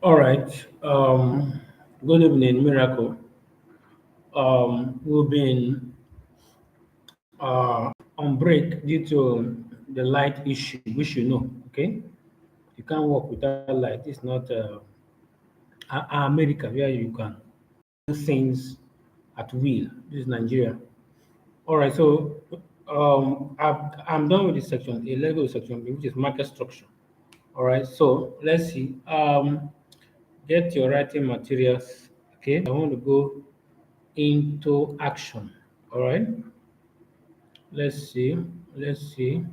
All right. Good evening, Miracle. We've been on break due to the light issue, which you know. Okay, you can't work without light. It's not America where you can do things at will. This is Nigeria. All right. So I'm done with this section. Let's go to section B, which is market structure. All right. So let's see. Get your writing materials. Okay. I want to go into action. All right. Let's see. Let's see.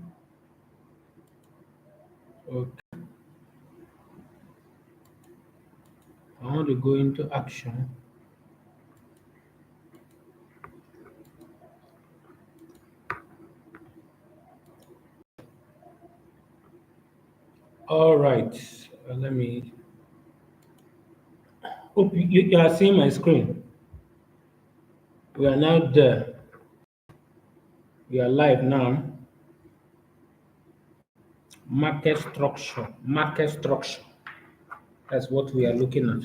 Okay. I want to go into action. All right. Let me. Hope you are seeing my screen. We are now there. We are live now. Market structure. Market structure. That's what we are looking at.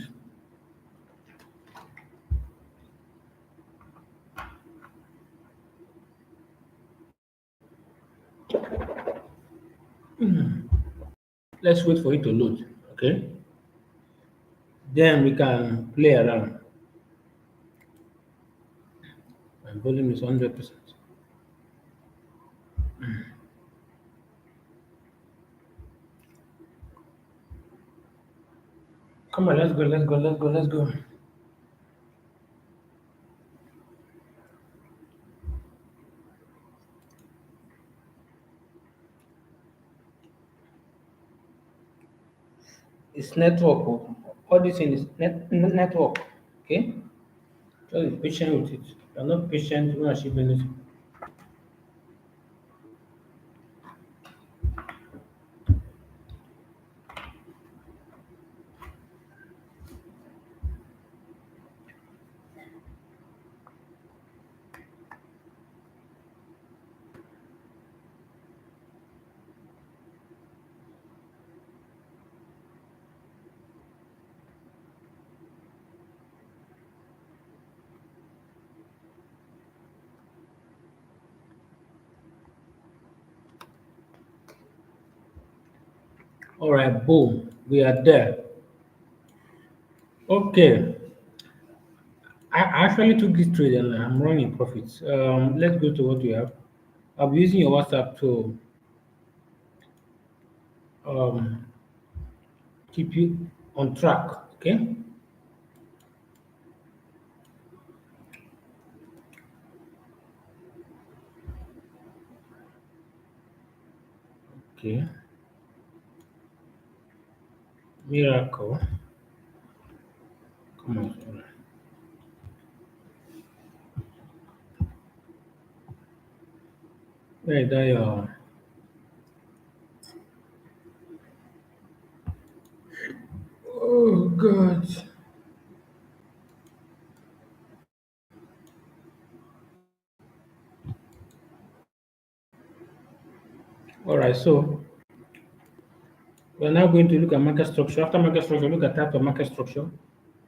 Let's wait for it to load. Okay. Then we can play around. My volume is 100%. Come on, let's go, let's go, let's go, let's go. It's network. Oh. All this thing is network. Okay? Just be patient with it. If you're not patient, you won't achieve anything. All right, boom. We are there. Okay. I actually took this trade and I'm running profits. Let's go to what we have. I'll be using your WhatsApp to um, keep you on track. Okay? Okay. Miracle. Come on. Where is that your. Oh, God. All right, so we're now going to look at market structure. After market structure, look at type of market structure,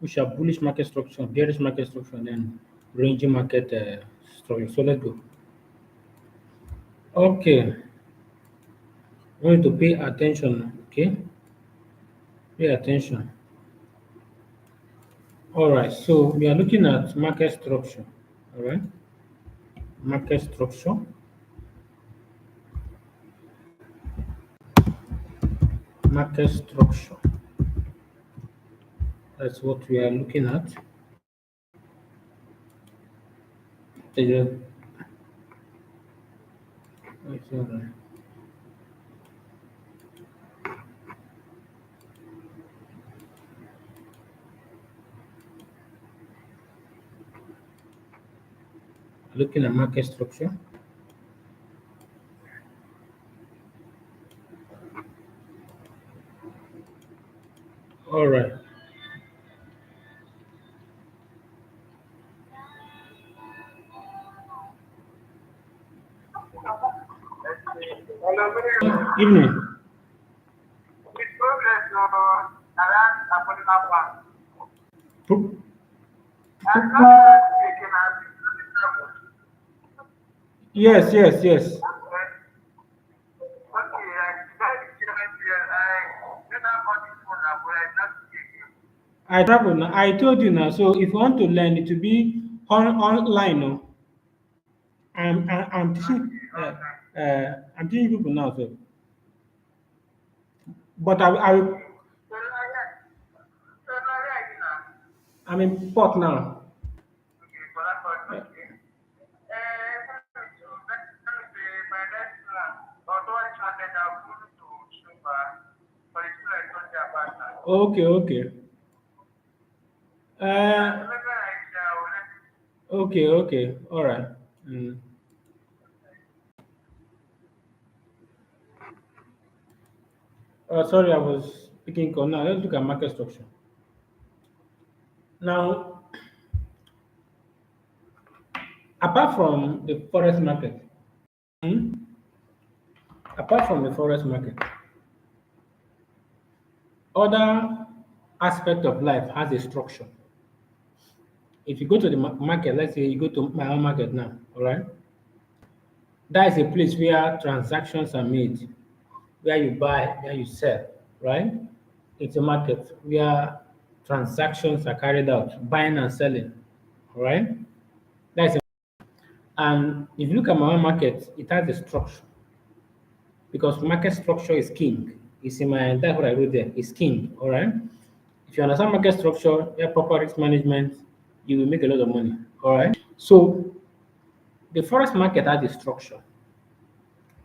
which are bullish market structure, bearish market structure, and then ranging market structure. So let's go. Okay, I want you to pay attention. Okay, pay attention. All right, so we are looking at market structure. All right, market structure, market structure. That's what we are looking at. Just- Looking at market structure. All right. Evening. Pro- Yes, yes, yes. I travel now. I told you now. So if you want to learn, it will be online. No, I'm teaching. I'm teaching people now. So, but I'm in port now. Okay, okay. Uh, okay, okay. All right. Mm. Sorry, I was speaking. Now let's look at market structure. Now, apart from the forex market, hmm, apart from the forex market, other aspect of life has a structure. If you go to the market, let's say you go to my own market now, all right, that is a place where transactions are made, where you buy, where you sell, right? It's a market where transactions are carried out, buying and selling, all right? That's a, and if you look at my own market, it has a structure because market structure is king. It's in my that's what I wrote there. It's king, all right? If you understand market structure, you have proper risk management, you will make a lot of money, all right? So the forex market has a structure,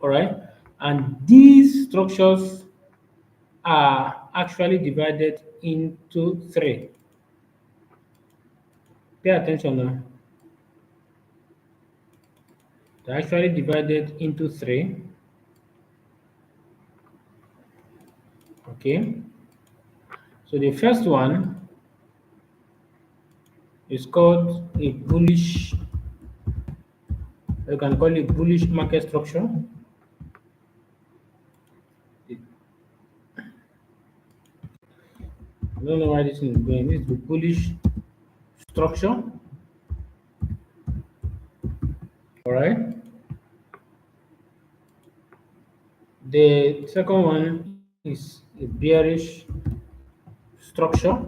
all right? And these structures are actually divided into three. Pay attention now. They're actually divided into three. Okay. So the first one is called a bullish, you can call it bullish market structure. I don't know why this is going. This is the bullish structure. All right. The second one is a bearish structure.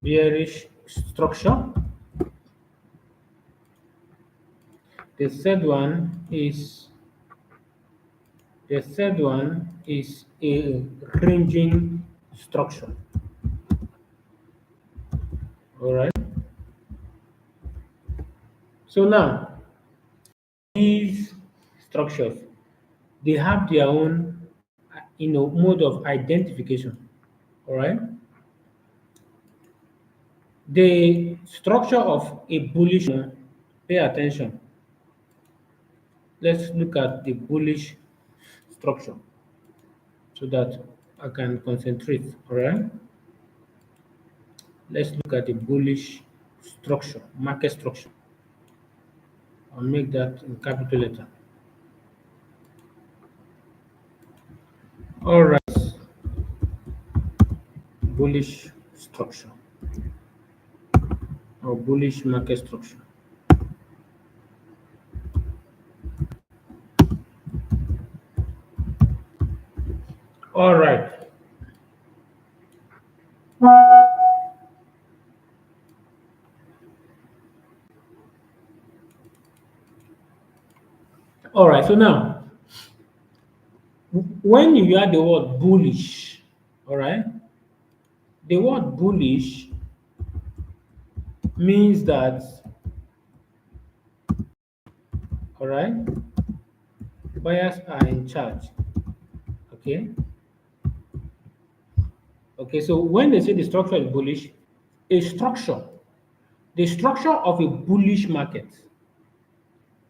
Bearish structure. The third one is a ranging structure. All right. So now these structures, they have their own, mode of identification. All right. The structure of a bullish, pay attention. Let's look at the bullish structure so that I can concentrate. All right. Let's look at the bullish structure, market structure. I'll make that in capital letter. All right. Bullish structure or bullish market structure. All right. All right. So now, when you hear the word bullish, all right, the word bullish means that, all right, buyers are in charge. Okay. Okay. So when they say the structure is bullish, a structure, the structure of a bullish market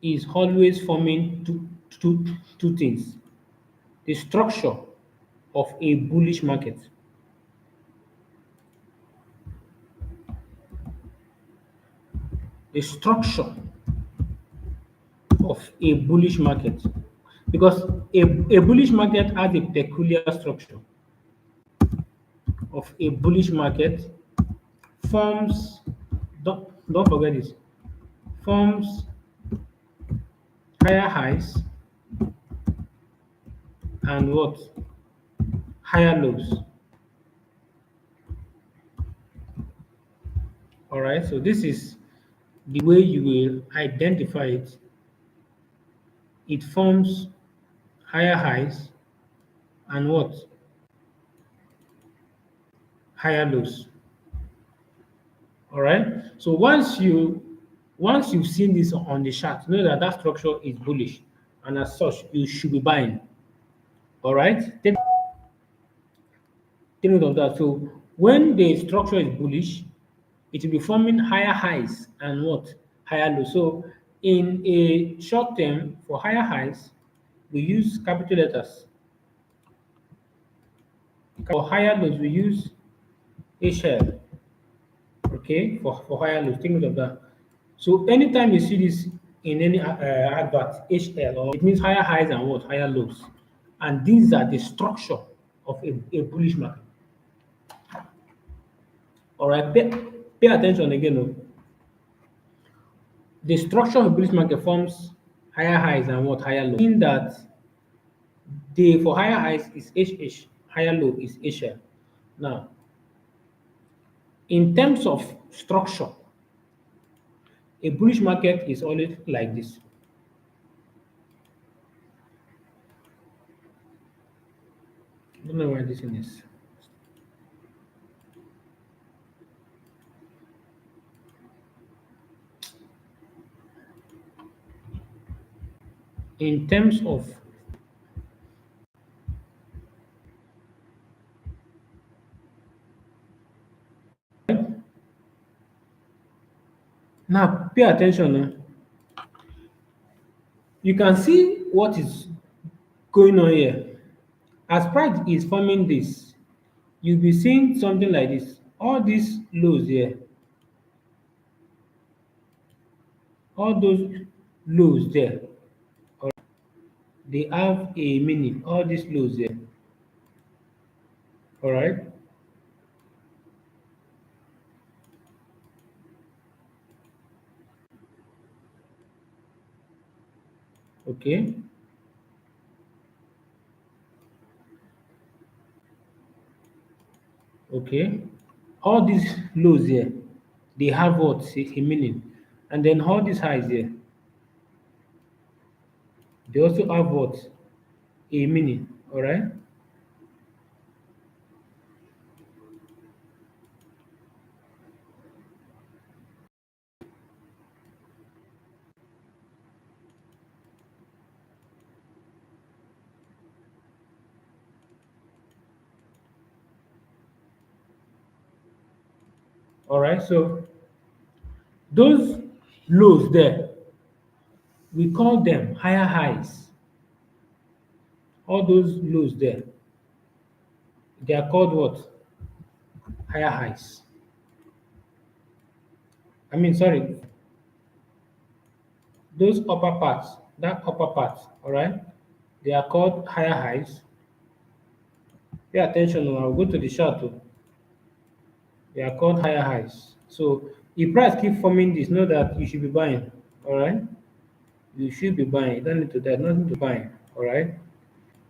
is always forming two things. The structure of a bullish market, the structure of a bullish market, because a bullish market has a peculiar structure. of a bullish market forms, don't forget this, forms higher highs and what? Higher lows. All right, so this is the way you will identify it. It forms higher highs and what? Higher lows. All right. So once you've seen this on the chart, know that that structure is bullish, and as such, you should be buying. All right. Take note of that. So when the structure is bullish, it will be forming higher highs and what? Higher lows. So in a short term, for higher highs, we use capital letters. For higher lows, we use HL. Okay, for higher lows. Take note of that. So anytime you see this in any advert, HL, or it means higher highs and what? Higher lows. And these are the structure of a bullish market. All right, pay attention again. Oh. The structure of a bullish market forms higher highs and what? Higher lows. Meaning that the for higher highs is HH, higher low is HL. Now, in terms of structure, a bullish market is always like this. I don't know why this thing is. In terms of now, pay attention. You can see what is going on here. As price is forming this, you'll be seeing something like this. All these lows here, all those lows there, they have a meaning. All these lows there. All right. Okay. Okay. All these lows here, they have what? A meaning. And then all these highs here, they also have what? A meaning. All right. All right. So those lows there, we call them higher highs. All those lows there, they are called what? Higher highs. I mean, sorry, those upper parts, that upper part, all right, they are called higher highs. Pay attention, oh, I'll go to the chart. Oh. They are called higher highs. So if price keep forming this, know that you should be buying, all right? You should be buying. You don't need to that, nothing to buy, all right?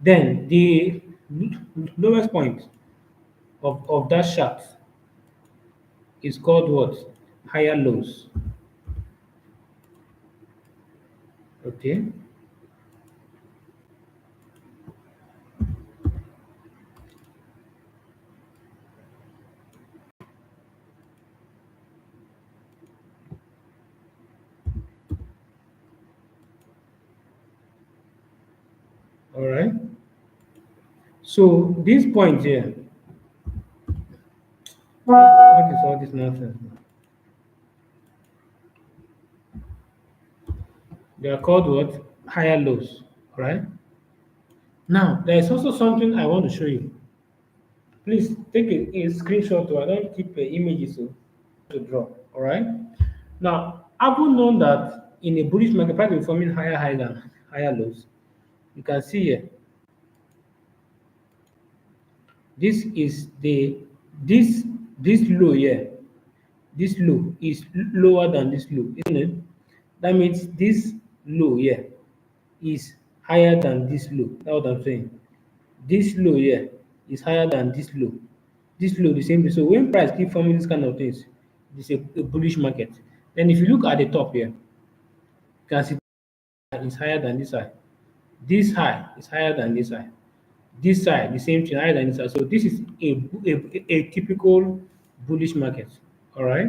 Then the lowest point of that chart is called what? Higher lows. Okay. All right. So this point here, what is all this nonsense? They are called what? Higher lows. All right. Now there is also something I want to show you. Please take a screenshot. I don't keep images to draw. All right. Now, having known that in a bullish market, price will forming higher highs and higher lows, you can see here. This is the This this low here, this low is lower than this low, isn't it? That means this low here is higher than this low. That's what I'm saying. This low here is higher than this low. This low the same thing. So when price keep forming this kind of things, it's a bullish market. Then if you look at the top here, you can see is higher than this high. This high is higher than this high. This side, the same thing, higher than this side. So this is a typical bullish market. All right.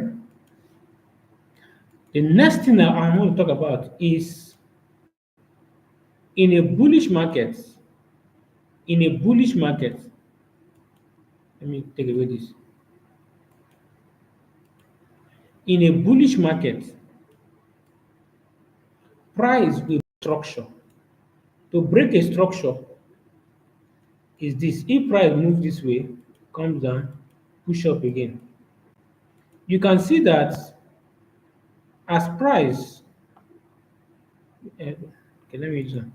The next thing that I want to talk about is in a bullish market. In a bullish market, let me take away this. In a bullish market, price will structure. To break a structure is this. If price moves this way, comes down, push up again. You can see that as price, okay, let me use that.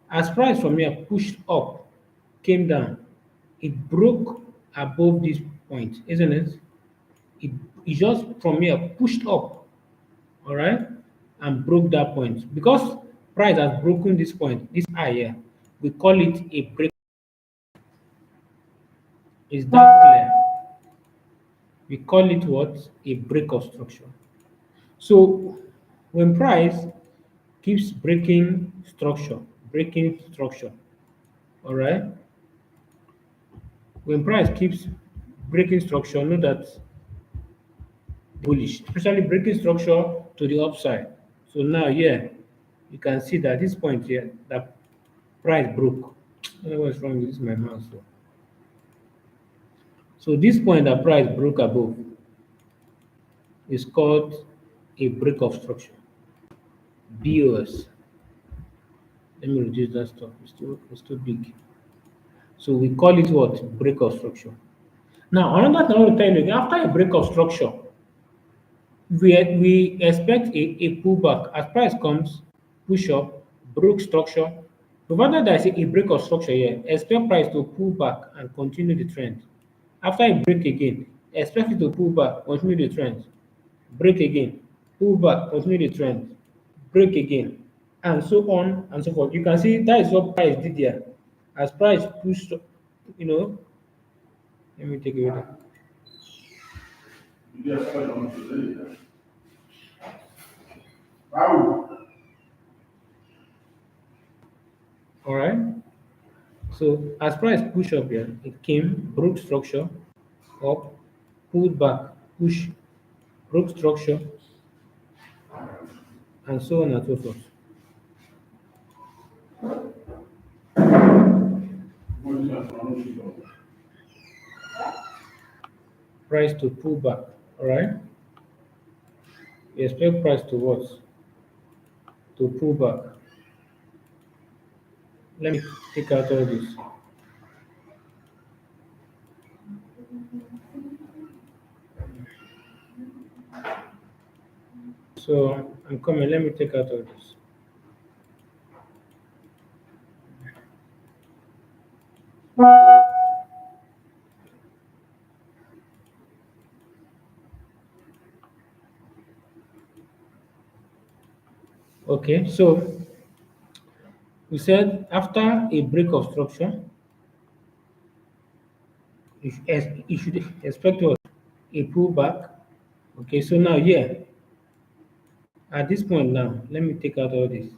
As price from here pushed up, came down, it broke above this point, isn't it? It, it just from here pushed up, all right, and broke that point. Because price has broken this point, this high here, we call it a break. Is that clear? We call it what? A break of structure. So when price keeps breaking structure, all right, when price keeps breaking structure, know that bullish, especially breaking structure to the upside. So now here you can see that this point here, that price broke. I don't know what's wrong with this my mouse. So this point that price broke above is called a break of structure. BOS. Let me reduce that stuff. It's too big. So we call it what? Break of structure. Now another thing I want to tell you, after a break of structure, we expect a pullback as price comes, push up, broke structure. Provided there is a break of structure here, expect price to pull back and continue the trend. After a break again, expect it to pull back, continue the trend. Break again, pull back, continue the trend. Break again, and so on and so forth. You can see that is what price did here. As price pushed, you know, let me take it away. All right. So as price push up here, it came, broke structure, up, pulled back, push, broke structure, and so on and so forth. Price to pull back. All right. We expect price to what? To pull back. Let me take out all this. So I'm coming. Let me take out all this. Okay. So we said after a break of structure, you should expect what? A pullback. Okay. So now here, at this point now, let me take out all this.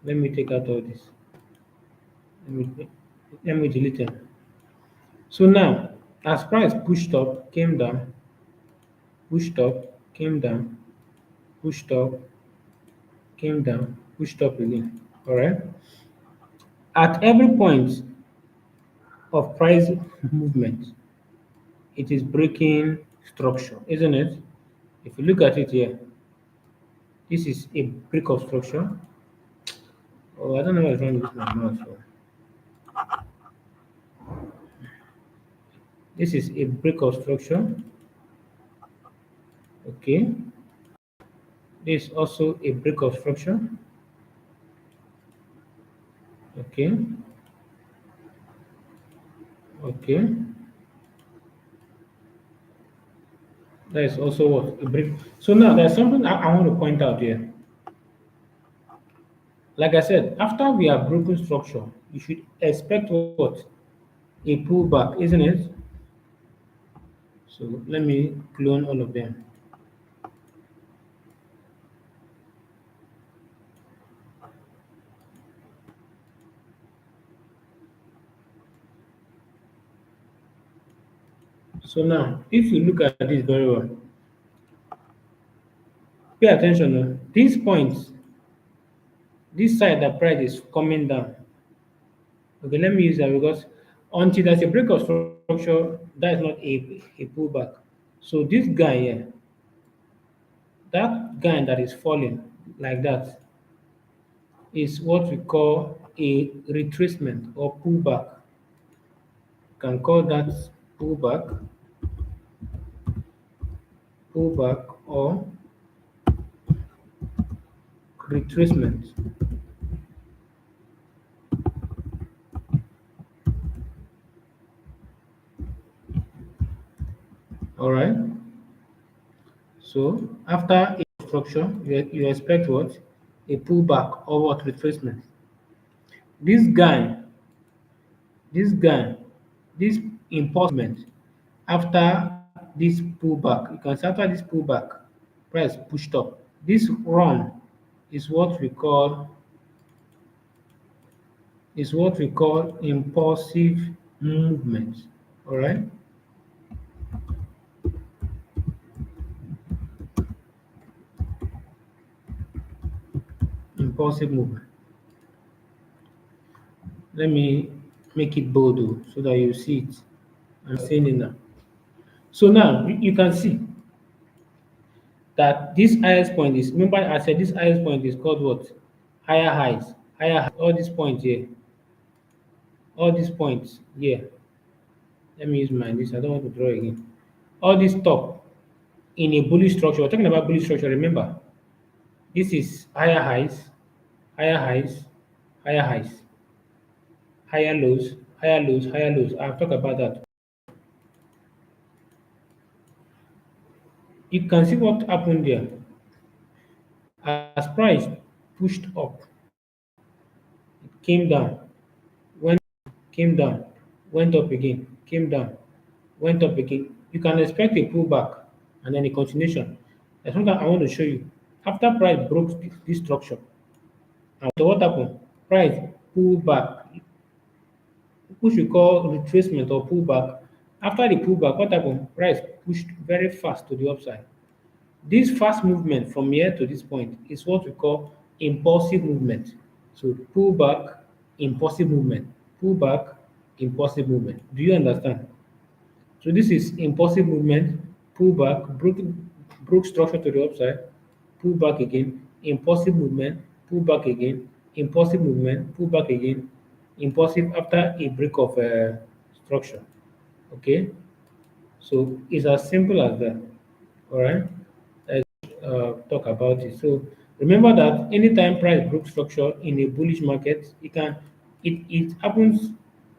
Let me take out all this. Let me delete them. So now, as price pushed up, came down, pushed up, came down, pushed up, came down, pushed up again. All right. At every point of price movement, it is breaking structure, isn't it? If you look at it here, this is a break of structure. Oh, I don't know what's wrong with my mouse. So this is a break of structure. Okay. This is also a break of structure. Okay. Okay, that is also what a brick. So now there's something I want to point out here. Like I said, after we have broken structure, you should expect what? A pullback, isn't it? So let me clone all of them. So now, if you look at this very well, pay attention. These points, this side, the price is coming down. Okay, let me use that because until there's a break of structure, that is not a pullback. So this guy here, that guy that is falling like that, is what we call a retracement or pullback. You can call that pullback, pullback or retracement. All right. So after a structure, you expect what? A pullback or what retracement. This guy, this guy, this impulsement after this pullback, you can say after this pullback, price pushed up. This run is what we call impulsive movement. All right, impulsive movement. Let me make it bold so that you see it. I'm saying it now. So now you can see that this highest point is, remember I said this highest point is called what? Higher highs. Higher highs. All these points here. All these points here. Let me use mine. This I don't want to draw again. All this top in a bullish structure. We're talking about bullish structure. Remember, this is higher highs, higher highs, higher highs, higher lows, higher lows, higher lows. I've talked about that. You can see what happened there. As price pushed up, it came down, went, came down, went up again, came down, went up again. You can expect a pullback and then a continuation. That's something I want to show you. After price broke this structure, and so what happened? Price pulled back, which we call retracement or pullback. After the pullback, what happened? Price pushed very fast to the upside. This fast movement from here to this point is what we call impulsive movement. So pullback, impulsive movement, pullback, impulsive movement. Do you understand? So this is impulsive movement, pullback, broke structure to the upside, pull back again, impulsive movement, pull back again, impulsive movement, pull back again, impulsive after a break of structure. Okay, so it's as simple as that. All right, let's talk about it. So remember that anytime price broke structure in a bullish market, it happens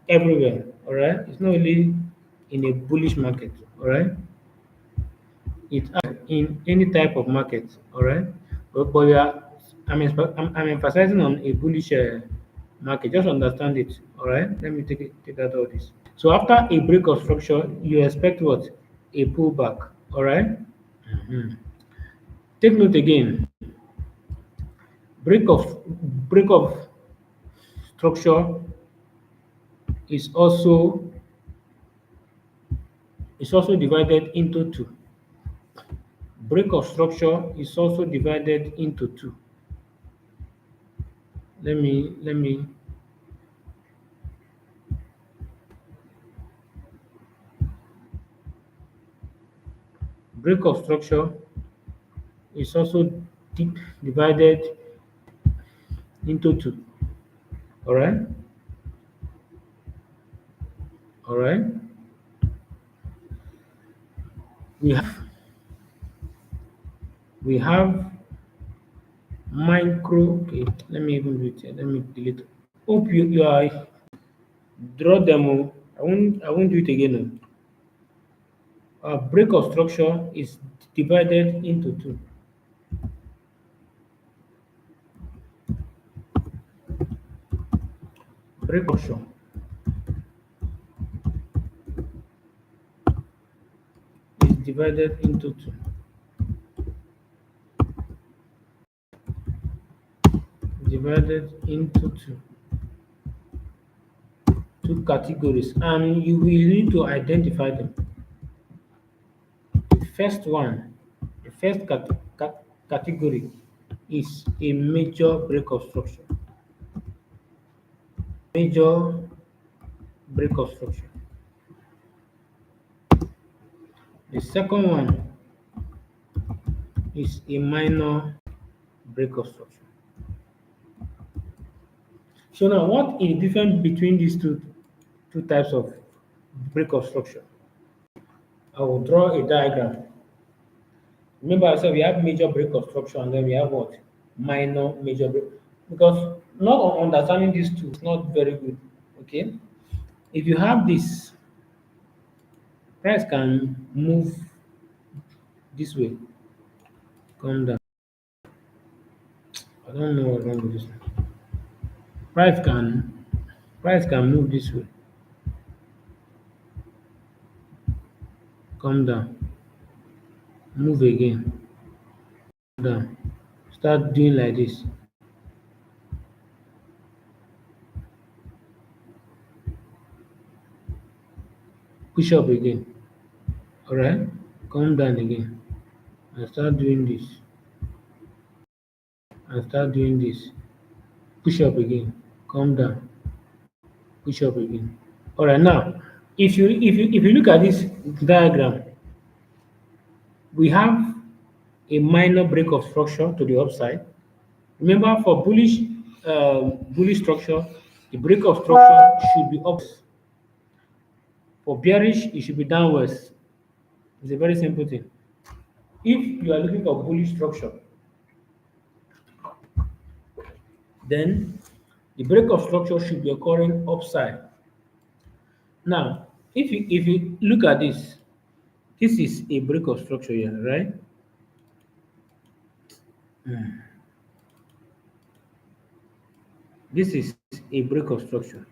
everywhere. All right, it's not only in a bullish market. All right, it happens in any type of market. All right, but we are I'm emphasizing on a bullish market. Just understand it. All right, let me take out all this. So after a break of structure, you expect what? A pullback. All right. Mhm. Take note again. Break of structure is also divided into two. Break of structure is also divided into two. Let me break of structure is also divided into two. All right. All right. We have we have micro. Okay. Let me even do it here. Let me delete. Hope you are draw demo. I won't do it again. A break of structure is divided into two. Break of structure is divided into two. Divided into two categories, and you will need to identify them. The first one, the first category is a major break of structure. Major break of structure. The second one is a minor break of structure. So now, what is the difference between these two types of break of structure? I will draw a diagram. Remember, I said we have major break of structure, and then we have what? Minor major break. Because not understanding these two is not very good. Okay? If you have this, price can move this way, come down. I don't know what's wrong with this one. Price can price can move this way, come down, move again, down. Start doing like this. Push up again. Alright? Come down again. And start doing this. And start doing this. Push up again. Come down. Push up again. Alright, now if you look at this diagram, we have a minor break of structure to the upside. Remember, for bullish structure, the break of structure should be up. For bearish, it should be downwards. It's a very simple thing. If you are looking for bullish structure, then the break of structure should be occurring upside. Now, if you look at this is a break of structure here, right? This is a break of structure.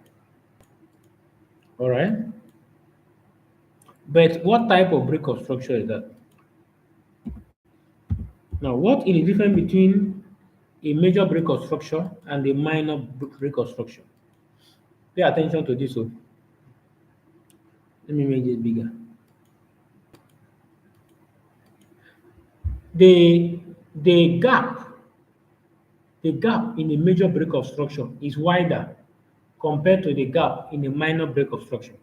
All right. But what type of break of structure is that? Now, what is the difference between a major break of structure and a minor break of structure? Pay attention to this one. Let me make this bigger. The the gap the gap in a major break of structure is wider compared to the gap in a minor break of structure.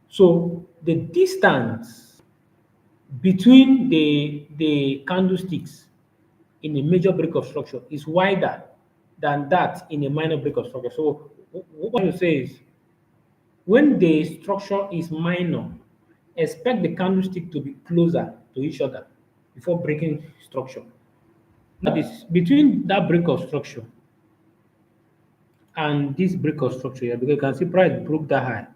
So the distance between the candlesticks in a major break of structure is wider than that in a minor break of structure. So what you say is, when the structure is minor, expect the candlestick to be closer to each other before breaking structure. That is between that break of structure and this break of structure here, because you can see price broke that high.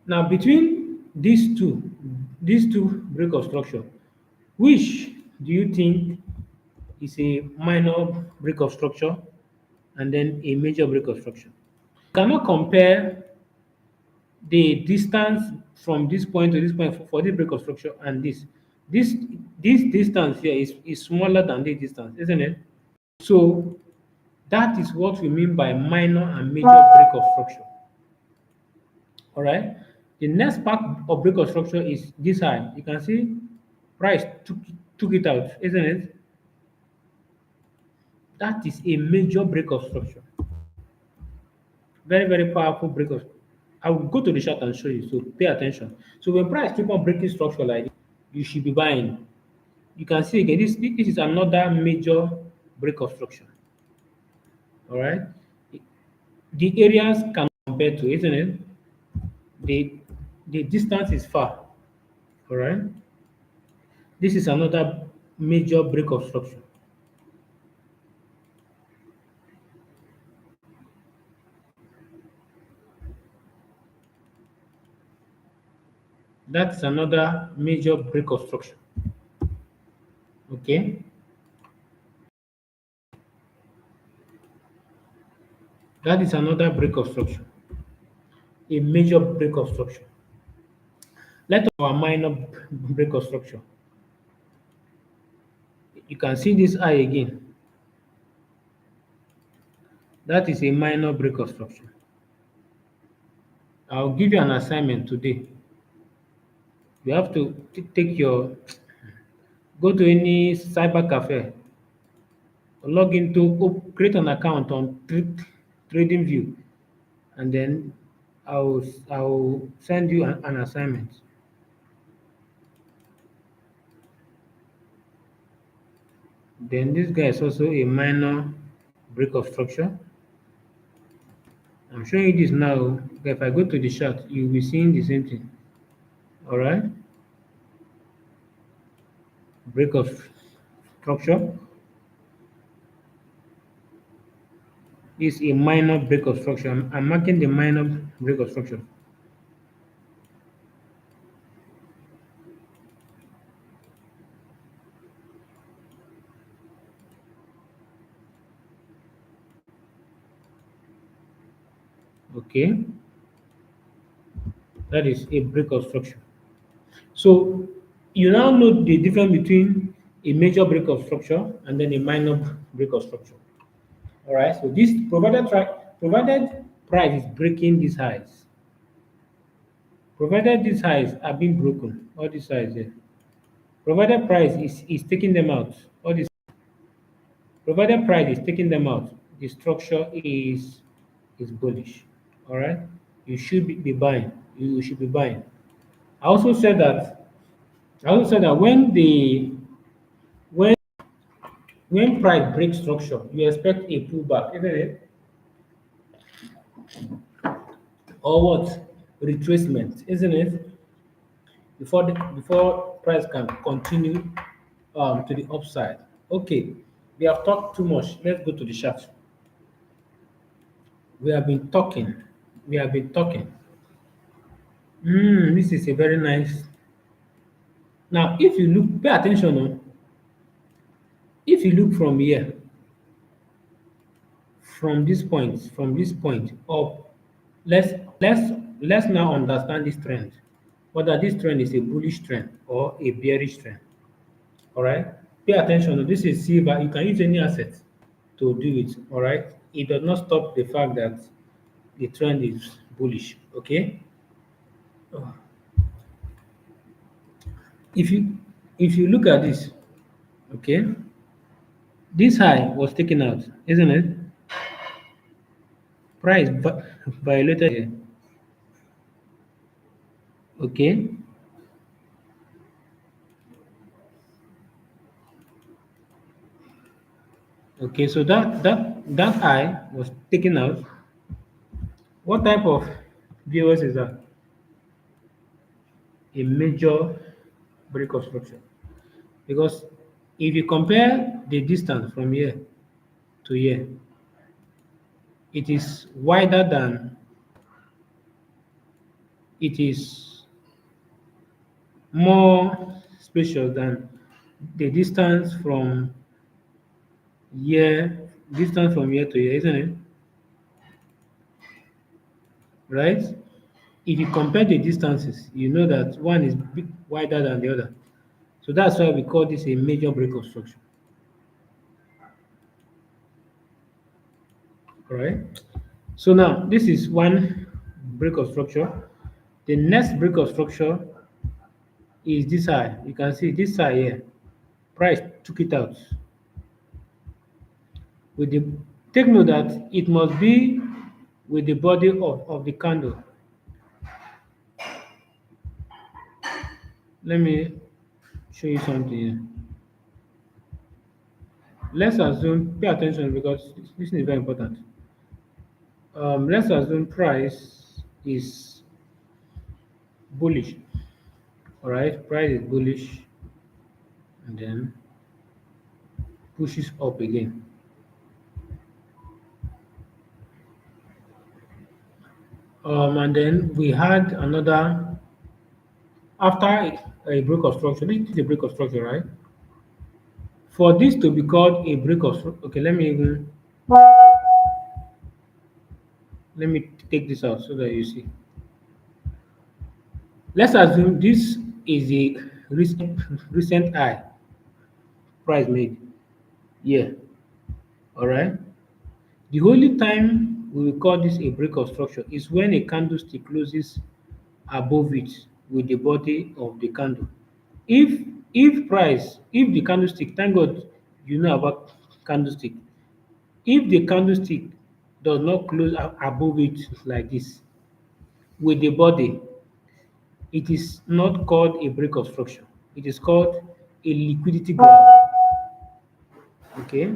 Now between these two break of structure, which do you think is a minor break of structure and then a major break of structure? You cannot compare the distance from this point to this point for this break of structure and this. This this distance here is smaller than this distance, isn't it? So that is what we mean by minor and major break of structure. All right. The next part of break of structure is this high. You can see price took it out, isn't it? That is a major break of structure. Very, very powerful break of. I will go to the chart and show you. So pay attention. So when price keep on breaking structure like this, you should be buying. You can see again, this is another major break of structure. All right. The areas can compare to, isn't it? The the distance is far. All right. This is another major break of structure. That's another major break of structure. Okay, that is another break of structure, a major break of structure. Let us our minor break of structure. You can see this eye again. That is a minor break of structure. I'll give you an assignment today. You have to take your go to any cyber cafe, log into create an account on TradingView, and then I'll send you an assignment. Then this guy is also a minor break of structure. I'm showing you this now. If I go to the chart, you'll be seeing the same thing. All right, break of structure is a minor break of structure. I'm marking the minor break of structure. Okay, that is a break of structure. So you now know the difference between a major break of structure and then a minor break of structure. All right. So this provided price is breaking these highs, provided these highs are being broken, all these highs here, provided price is taking them out, all this provided price is taking them out, the structure is bullish. All right. You should be buying. You should be buying. I also said that when when price breaks structure, you expect a pullback, isn't it? Or what? Retracement, isn't it? Before price can continue to the upside. Okay, we have talked too much. Let's go to the chart. We have been talking. We have been talking. This is a very nice. Now, if you look, pay attention. Oh, if you look from here, from this point up, let's let's let's now understand this trend. Whether this trend is a bullish trend or a bearish trend. All right. Pay attention. This is silver. You can use any asset to do it. All right. It does not stop the fact that the trend is bullish. Okay. If you look at this, okay, this high was taken out, isn't it? Price violated here. Okay. Okay. So that high was taken out. What type of viewers is that? A major break of structure. Because if you compare the distance from here to here, it is wider than it is more spacious than the distance from here to here, isn't it? Right? If you compare the distances, you know that one is wider than the other. So that's why we call this a major break of structure. All right. So now this is one break of structure. The next break of structure is this side. You can see this side here. Price took it out. With the take note that it must be with the body of the candle. Let me show you something here. Let's assume, pay attention because this is very important. Let's assume price is bullish. All right, price is bullish. and then pushes up again. And then we had another after a break of structure. This is a break of structure, right? For this to be called a break of structure, okay, let me take this out so that you see. Let's assume this is a recent high price made. Yeah, all right. The only time we will call this a break of structure is when a candlestick closes above it with the body of the candle. If if the candlestick, thank God you know about candlestick. If the candlestick does not close above it like this with the body, it is not called a break of structure. It is called a liquidity grab. Okay,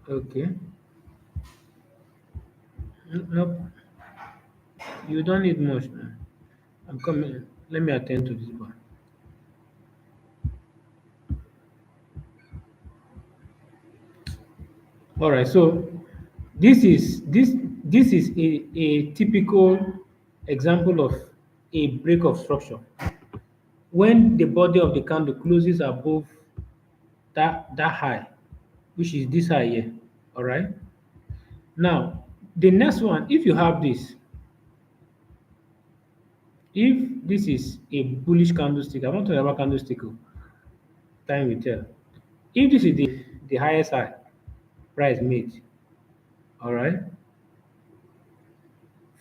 okay. Nope, you don't need much now. I'm coming. Let me attend to this one. All right. So this is a typical example of a break of structure when the body of the candle closes above that high, which is this high here. All right. Now the next one, if you have this, if this is a bullish candlestick, I want to have a candlestick. Time will tell. If this is the highest high price made, all right,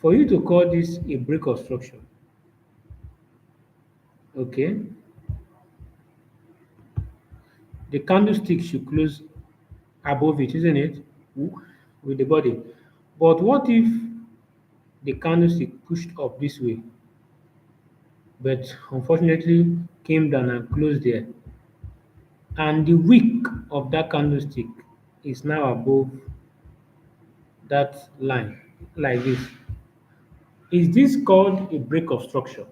for you to call this a break of structure, okay, the candlestick should close above it, isn't it? With the body. But what if the candlestick pushed up this way, but unfortunately came down and closed there, and the wick of that candlestick is now above that line, like this? Is this called a break of structure?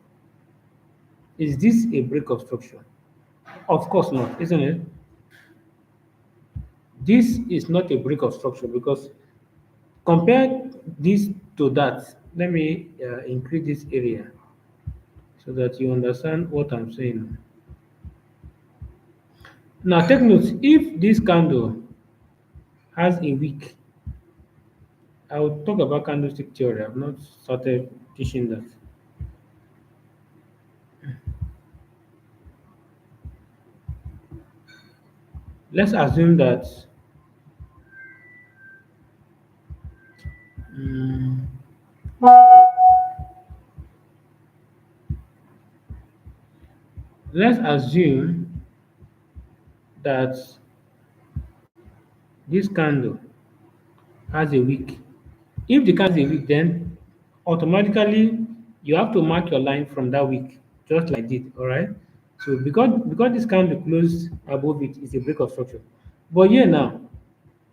Is this a break of structure? Of course not, isn't it? This is not a break of structure because compare this to that. Let me increase this area so that you understand what I'm saying. Now, take note, if this candle has a wick, I will talk about candlestick theory. I've not started teaching that. Let's assume that mm, let's assume that this candle has a wick. If the candle has a wick, then automatically you have to mark your line from that wick, just like this. All right. So because this candle closed above it is a break of structure. But here now,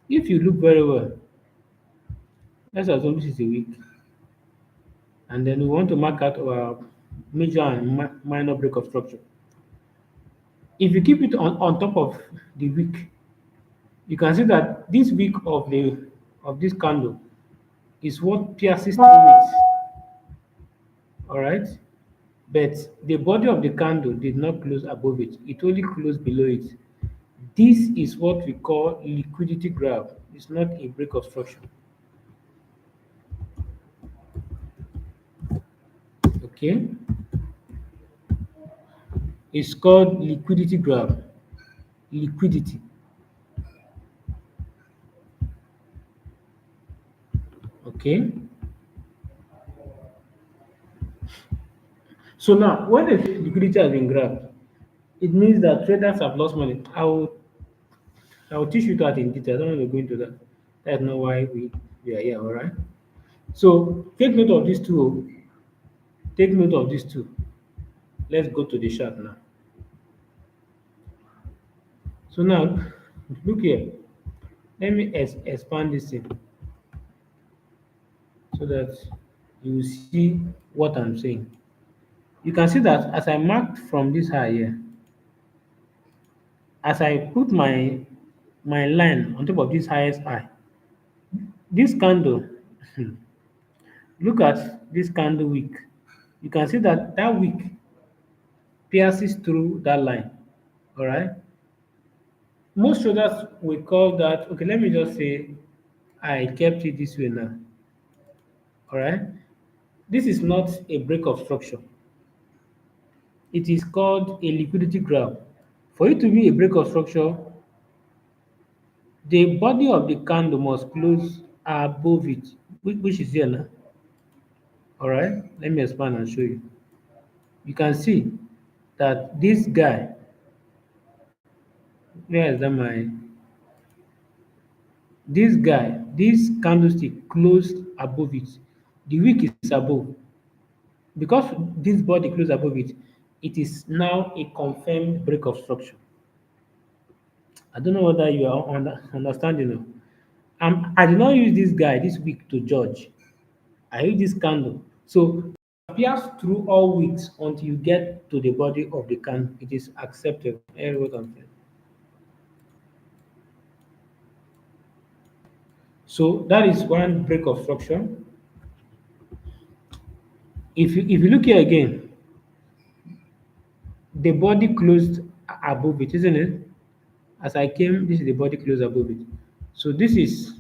if you look very well, let's assume this is a wick, and then we want to mark out our major and minor break of structure. If you keep it on top of the wick, you can see that this wick of this candle is what pierces through it. All right. But the body of the candle did not close above it, it only closed below it. This is what we call liquidity grab. It's not a break of structure. Okay, it's called liquidity grab. Liquidity. Okay, so now when the liquidity has been grabbed, it means that traders have lost money. I will teach you that in detail. I don't want to go into that. That's not why we are here. All right. So take note of these two. Take note of these two. Let's go to the chart now. So now, look here. Let me expand this thing so that you will see what I'm saying. You can see that as I marked from this high here, as I put my line on top of this highest high, this candle, look at this candle wick. You can see that that wick pierces through that line. All right. Most traders will call that. Okay, let me just say I kept it this way now. All right. This is not a break of structure. It is called a liquidity graph. For it to be a break of structure, the body of the candle must close above it, which is here now. All right, let me expand and show you. You can see that this guy, where is that my, this candlestick closed above it. The wick is above. Because this body closed above it, it is now a confirmed break of structure. I don't know whether you are understanding. No? I did not use this guy this week to judge. I use this candle. So appears through all weeks until you get to the body of the candle. It is acceptable. Hear what I'm saying. So that is one break of structure. If you look here again, the body closed above it, isn't it? As I came, this is the body closed above it. So this is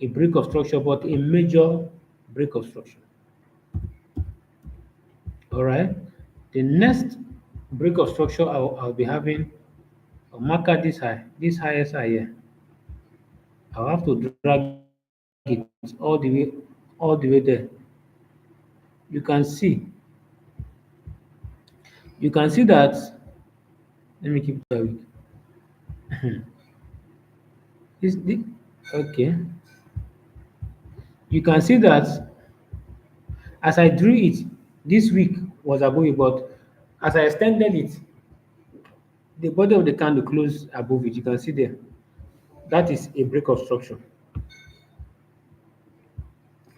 a break of structure, but a major break of structure. All right. The next break of structure I'll be having, I'll mark out this highest high here. I'll have to drag it all the way there. You can see, that. Let me keep that week. This, the, okay. You can see that as I drew it, this week was above it, but as I extended it, the body of the candle closed above it. You can see there. That is a break of structure,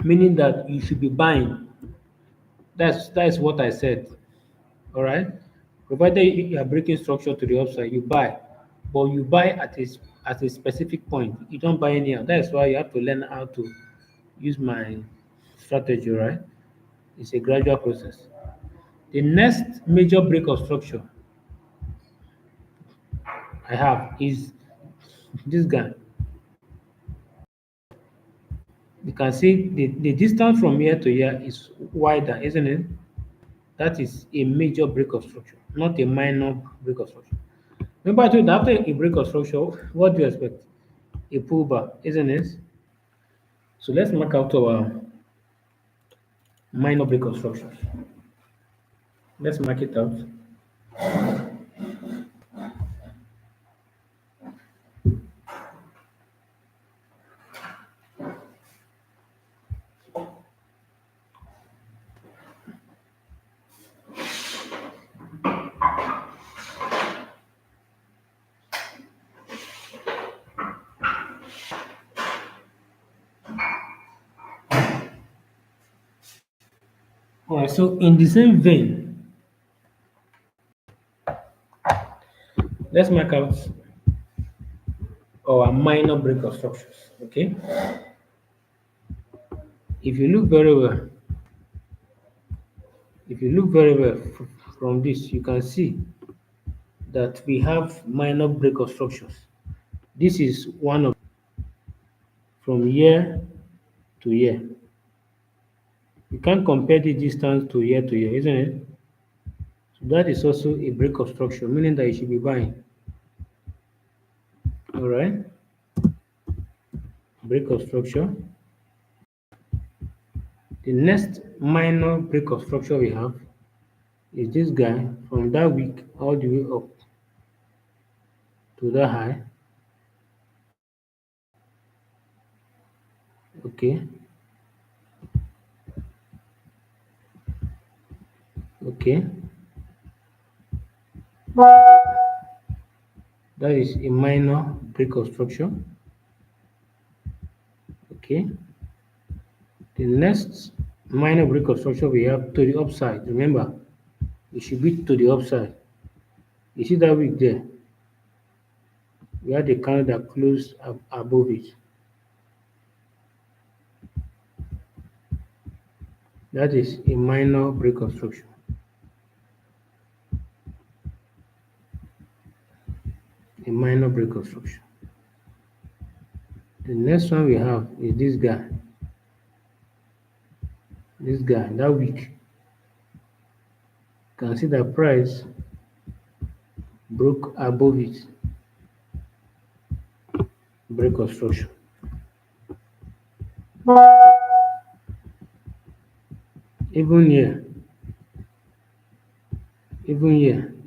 meaning that you should be buying. That's what I said. All right. Provided you are breaking structure to the upside, you buy, but you buy at a specific point. You don't buy anyhow. That's why you have to learn how to use my strategy. Right. It's a gradual process. The next major break of structure I have is this guy. You can see the distance from here to here is wider, isn't it? That is a major break of structure, not a minor break of structure. Remember, I told you after a break of structure, what do you expect? A pullback, isn't it? So let's mark out our minor break of structures. Let's mark it out. All right, so in the same vein, let's mark out our minor break of structures. Okay, if you look very well, from this, you can see that we have minor break of structures. This is one of from year to year. You can't compare the distance to year, isn't it? So that is also a break of structure, meaning that you should be buying. All right, break of structure. The next minor break of structure we have is this guy from that week all the way up to the high. Okay, okay, that is a minor break of structure. Okay, the next minor break of structure we have to the upside. Remember, it should be to the upside. You see that wick there? We had the candle that closed above it. That is a minor break of structure. A minor break of structure. The next one we have is this guy. This guy, that wick. You can see that price broke above it. Break of structure. Even here,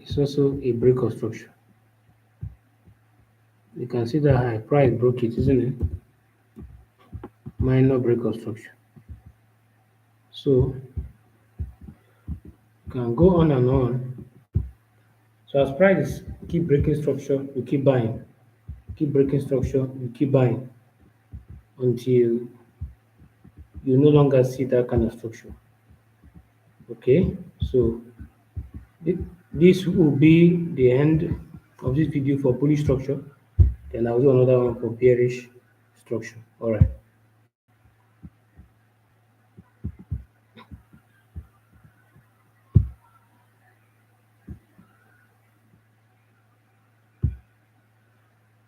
it's also a break of structure. You can see that high price broke it, isn't it? Minor break of structure. So you can go on and on. So as prices keep breaking structure, we keep buying. Keep breaking structure, we keep buying until you no longer see that kind of structure. Okay, so this will be the end of this video for bullish structure. Then I'll do another one for bearish structure. All right.